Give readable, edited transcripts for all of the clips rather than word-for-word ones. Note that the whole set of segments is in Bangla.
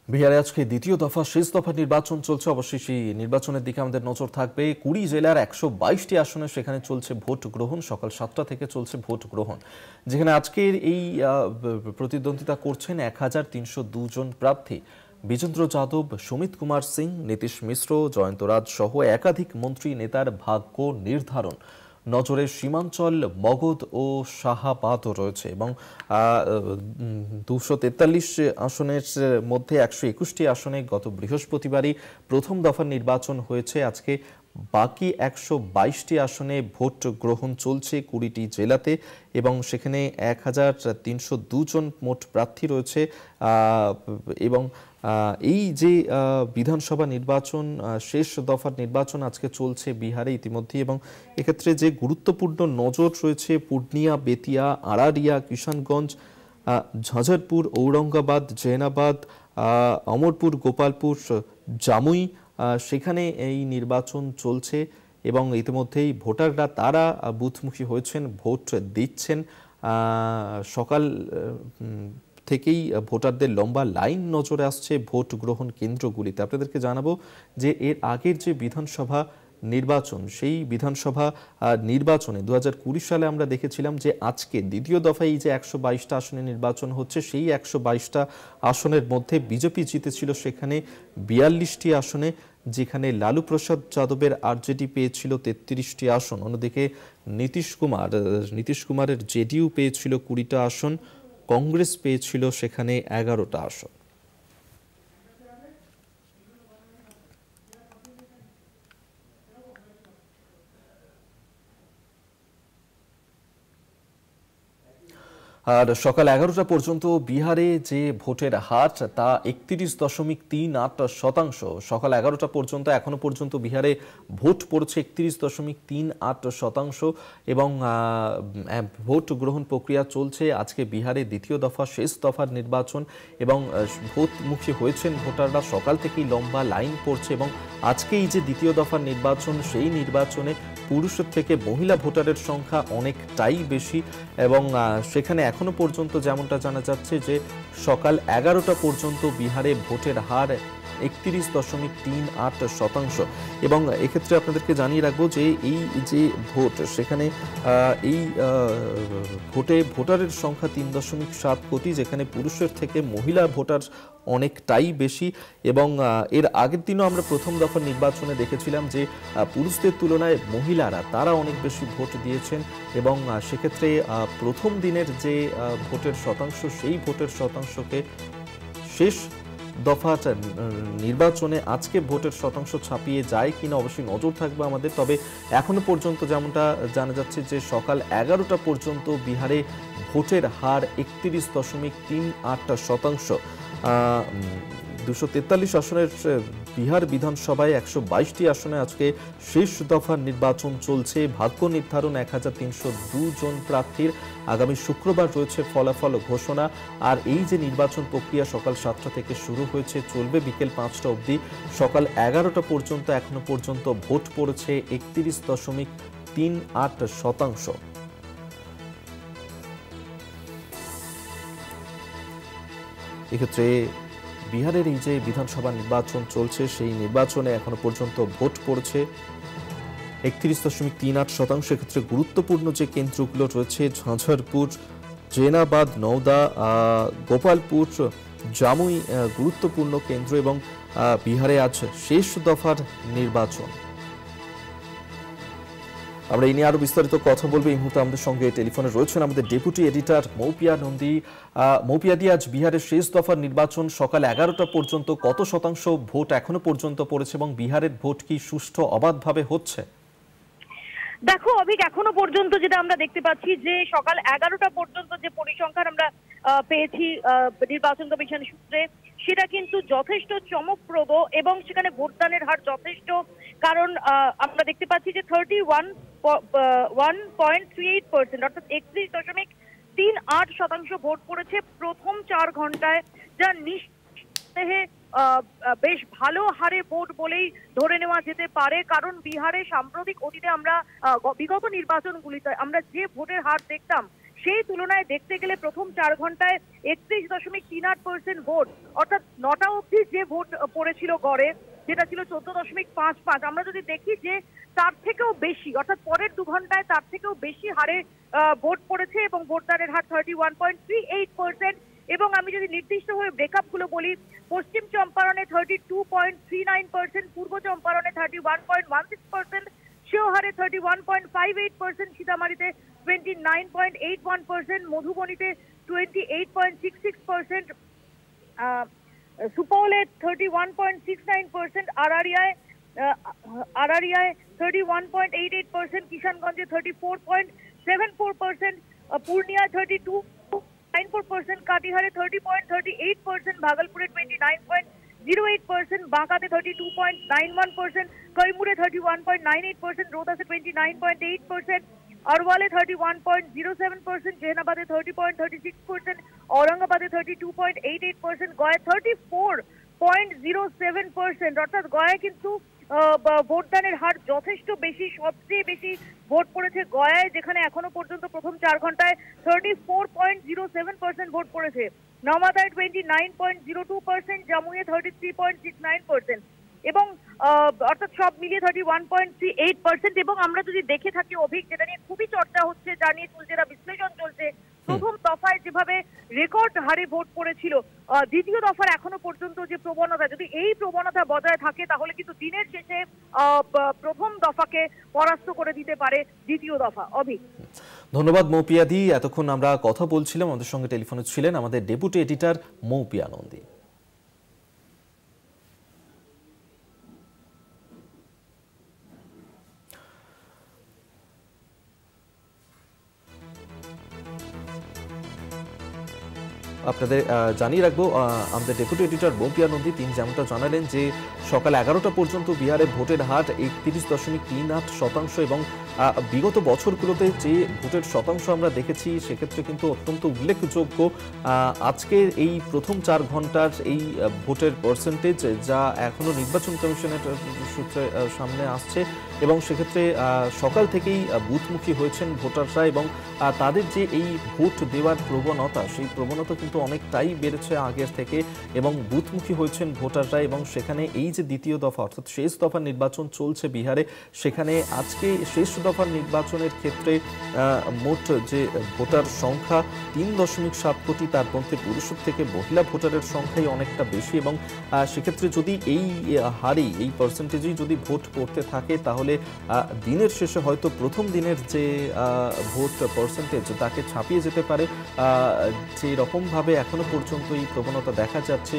বিহারে আজকে দ্বিতীয় দফা শেষ দফা নির্বাচন চলছে। অবশ্যই সেই নির্বাচনের দিকে আমাদের নজর থাকবে। 20 জেলার 122টি আসনে সেখানে চলছে ভোট গ্রহণ। সকাল 7টা থেকে চলছে ভোট গ্রহণ, যেখানে আজকের এই প্রতিদ্বন্দ্বিতা করছেন 1302 জন প্রার্থী। বিজেন্দ্র যাদব, সুমিত কুমার সিং, নীতিশ মিশ্র, জয়ন্ত রাজ সহ একাধিক মন্ত্রী নেতার ভাগ্য নির্ধারণ নজরে সীমাঞ্চল, মগধ ও শাহাবাদও রয়েছে এবং 243 আসনের মধ্যে 121টি আসনে গত বৃহস্পতিবারই প্রথম দফার নির্বাচন হয়েছে। আজকে বাকি 122টি আসনে ভোট গ্রহণ চলছে 20টি জেলাতে এবং সেখানে 1302 জন মোট প্রার্থী রয়েছে। এবং এই যে বিধানসভা নির্বাচন, শেষ দফার নির্বাচন আজকে চলছে বিহারে ইতিমধ্যে, এবং এক্ষেত্রে যে গুরুত্বপূর্ণ নজর রয়েছে পূর্ণিয়া, বেতিয়া, আরারিয়া, কিষানগঞ্জ, ঝাঝরপুর, ঔরঙ্গাবাদ, জেনাবাদ, অমরপুর, গোপালপুর, জামুই, সেখানে এই নির্বাচন চলছে এবং ইতিমধ্যেই ভোটাররা তারা বুথমুখী হয়েছেন, ভোট দিচ্ছেন। সকাল থেকেই ভোটারদের লম্বা লাইন নজরে আসছে ভোট গ্রহণ কেন্দ্রগুলিতে। আপনাদেরকে জানাবো যে এর আগের যে বিধানসভা নির্বাচন, সেই বিধানসভা নির্বাচনে 2020 সালে আমরা দেখেছিলাম যে আজকে দ্বিতীয় দফায় এই যে 122টা আসনে নির্বাচন হচ্ছে, সেই 122টা আসনের মধ্যে বিজেপি জিতেছিল সেখানে 42টি আসনে, যেখানে লালু প্রসাদ যাদবের আরজেডি পেয়েছিল 33টি আসন। অন্যদিকে নীতিশ কুমারের জেডিইউ পেয়েছিল 20টা আসন, কংগ্রেস পেয়েছিল সেখানে 11টা আসন। আর সকাল 11টা পর্যন্ত বিহারে যে ভোটের হার তা 31.38%। সকাল 11টা পর্যন্ত এখনো পর্যন্ত বিহারে ভোট পড়েছে 31.38% এবং ভোট গ্রহণ প্রক্রিয়া চলছে। আজকে বিহারে দ্বিতীয় দফা শেষ দফার নির্বাচন এবং ভোটমুখী হয়েছেন ভোটাররা। সকাল থেকেই লম্বা লাইন পড়ছে এবং আজকে এই যে দ্বিতীয় দফার নির্বাচন, সেই নির্বাচনে পুরুষের থেকে মহিলা ভোটারের সংখ্যা অনেকটাই বেশি এবং সেখানে এখনো পর্যন্ত যেমনটা জানা যাচ্ছে যে সকাল 11টা পর্যন্ত বিহারে ভোটের হার 31.38% এবং এক্ষেত্রে আপনাদেরকে জানিয়ে রাখবো যে এই যে ভোট, সেখানে এই ভোটে ভোটারের সংখ্যা 3.7 কোটি, যেখানে পুরুষের থেকে মহিলা ভোটার অনেকটাই বেশি। এবং এর আগের দিনও আমরা প্রথম দফার নির্বাচনে দেখেছিলাম যে পুরুষদের তুলনায় মহিলারা তারা অনেক বেশি ভোট দিয়েছেন এবং সেক্ষেত্রে প্রথম দিনের যে ভোটের শতাংশ, সেই ভোটের শতাংশকে শেষ দফা নির্বাচনে আজকে ভোটের শতাংশ ছাপিয়ে যায় কিনা অবশ্যই নজর থাকবে আমাদের। তবে এখনো পর্যন্ত যেমনটা জানা যাচ্ছে যে সকাল 11টা পর্যন্ত বিহারে ভোটের হার 31.38%। 243 আসনের বিহার বিধানসভায় 122টি আসনে আজকে শেষ দফার নির্বাচন চলছে। ভাগ্য নির্ধারণ 1302 জন প্রার্থীর। আগামী শুক্রবার রয়েছে ফলাফল ঘোষণা। আর এই যে নির্বাচন প্রক্রিয়া সকাল 7টা থেকে শুরু হয়েছে, চলবে বিকেল 5টা অবধি। সকাল 11টা পর্যন্ত এখনো পর্যন্ত ভোট পড়েছে 31.38%। এক্ষেত্রে বিহারের এই যে বিধানসভা নির্বাচন চলছে, সেই নির্বাচনে এখনো পর্যন্ত ভোট পড়ছে 31.38%। এক্ষেত্রে গুরুত্বপূর্ণ যে কেন্দ্রগুলো রয়েছে ঝাঝরপুর, জেনাবাদ, নওদা, গোপালপুর, জামুই গুরুত্বপূর্ণ কেন্দ্র এবং বিহারে আজ শেষ দফার নির্বাচন। আমরা এই নিয়ে আরো বিস্তারিত কথা বলবো। এই মুহূর্তে আমাদের সঙ্গে টেলিফোনে রয়েছেন আমাদের ডেপুটি এডিটর মৌপিয়া নন্দী। মৌপিয়াদি, আজ বিহারের শেষ দফার নির্বাচন, সকাল 11টা পর্যন্ত কত শতাংশ ভোট এখনো পর্যন্ত পড়েছে এবং বিহারের ভোট কি সুষ্ঠু অবাধভাবে হচ্ছে? দেখো অভিক, এখনো পর্যন্ত যেটা আমরা দেখতে পাচ্ছি যে সকাল 11টা পর্যন্ত যে পরিসংখ্যান আমরা পেয়েছি নির্বাচন কমিশন সূত্রে, সেটা কিন্তু যথেষ্ট চমকপ্রদ এবং সেখানে ভোটদানের হার যথেষ্ট। কারণ আমরা দেখতে পাচ্ছি যে 31.38%, অর্থাৎ 31.38% ভোট পড়েছে প্রথম 4 ঘন্টায়, যা নিঃসন্দেহে বেশ ভালো হারে ভোট বলেই ধরে নেওয়া যেতে পারে। কারণ বিহারে সাম্প্রতিক অতীতে আমরা বিগত নির্বাচনগুলিতে আমরা যে ভোটের হার দেখতাম, সেই তুলনায় দেখতে গেলে প্রথম 4 ঘন্টায় 31.38% ভোট, অর্থাৎ 9টা অবধি যে ভোট পড়েছিল গড়ে, যেটা ছিল 14.55, আমরা যদি দেখি যে তার থেকেও বেশি, অর্থাৎ পরের 2 ঘন্টায় তার থেকেও বেশি হারে ভোট পড়েছে এবং ভোটদানের হার 31.38%। এবং আমি যদি নির্দিষ্টভাবে ব্রেকআপ গুলো বলি, পশ্চিম চম্পারণে 32.39%, পূর্ব চম্পারণে 31.16%, শিওহারে 31.58%, সীতামারিতে 29.81%, মধুবনীতে 28.66%, সুপৌলে 31.69%, আরারিয়ায় 31.88%, কিষানগঞ্জে 34.74%, পূর্ণিয়া 32.94%, কাটিহারে 30.38%, ভাগলপুরে 29.08%, বাঁকাতে 32.91%, কৈমুরে 31.98%, রোহতাসে 29.8%, আরওয়ালে 31.07%, জেহানাবাদে 30.36%, औरंगाबादে 32.88%, গয়ায় 34.07%। অর্থাৎ গয়ায় কিন্তু ভোটদানের হার যথেষ্ট বেশি, সবচেয়ে বেশি ভোট পড়েছে গয়ায়, যেখানে এখনো পর্যন্ত প্রথম 4 ঘন্টায় 34.07% ভোট পড়েছে। নওয়াদায় 29.02%, জামুইয়ে 33.69%, এবং অর্থাৎ সব মিলিয়ে 31.38%। এবং আমরা যদি দেখে থাকি অভিক, যেটা নিয়ে খুবই চর্চা হচ্ছে, যা নিয়ে যেটা বিশ্লেষণ চলছে, প্রথম দফায় যেভাবে রেকর্ড হারে ভোট পড়েছিল, দ্বিতীয় দফার এখনো পর্যন্ত যে প্রবণতা, যদি এই প্রবণতা বজায় থাকে তাহলে কিন্তু দিনের শেষে প্রথম দফাকে পরাস্ত করে দিতে পারে দ্বিতীয় দফা। অভিক, ধন্যবাদ মৌপিয়াদি। এতক্ষণ আমরা কথা বলছিলাম, আমাদের সঙ্গে টেলিফোনে ছিলেন আমাদের ডেপুটি এডিটর মৌপিয়া নন্দী। আপনাদের জানিয়ে রাখবো, আমাদের ডেপুটি এডিটর মৌপিয়া নন্দী তিনি যেমনটা জানালেন যে সকাল 11টা পর্যন্ত বিহারে ভোটের হার 31.38% এবং বিগত বছরগুলোতে যে ভোটের শতাংশ আমরা দেখেছি সেক্ষেত্রে কিন্তু অত্যন্ত উল্লেখযোগ্য আজকের এই প্রথম 4 ঘন্টার এই ভোটের পার্সেন্টেজ, যা এখনো নির্বাচন কমিশনের সূত্রে সামনে আসছে। এবং সেক্ষেত্রে সকাল থেকেই বুথমুখী হয়েছেন ভোটাররা এবং তাদের যে এই ভোট দেওয়ার প্রবণতা, সেই প্রবণতা কিন্তু অনেকটাই বেড়েছে আগের থেকে এবং বুথমুখী হয়েছেন ভোটাররা। এবং সেখানে এই যে দ্বিতীয় দফা অর্থাৎ শেষ দফার নির্বাচন চলছে বিহারে, সেখানে আজকে শেষ দফার নির্বাচনের ক্ষেত্রে মোট যে ভোটার সংখ্যা 3.7 কোটি, তার মধ্যে পুরুষের থেকে মহিলা ভোটারের সংখ্যাই অনেকটা বেশি। এবং সেক্ষেত্রে যদি এই হারেই, এই পার্সেন্টেজেই যদি ভোট পড়তে থাকে তাহলে দিনের শেষে হয়তো প্রথম দিনের যে ভোট পার্সেন্টেজ তাকে ছাপিয়ে যেতে পারে। যে রকমভাবে এখনো পর্যন্ত এই প্রবণতা দেখা যাচ্ছে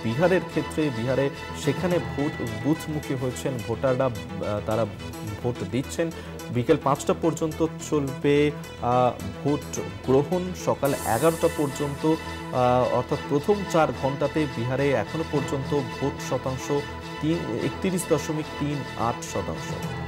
বিহারের ক্ষেত্রে, বিহারে সেখানে বুথমুখী হয়েছেন ভোটাররা, তারা ভোট দিচ্ছেন। বিকেল 5টা পর্যন্ত চলবে ভোট গ্রহণ, সকাল 11টা পর্যন্ত, অর্থাৎ প্রথম 4 ঘন্টাতে বিহারে এখনো পর্যন্ত ভোট শতাংশ 31.38%।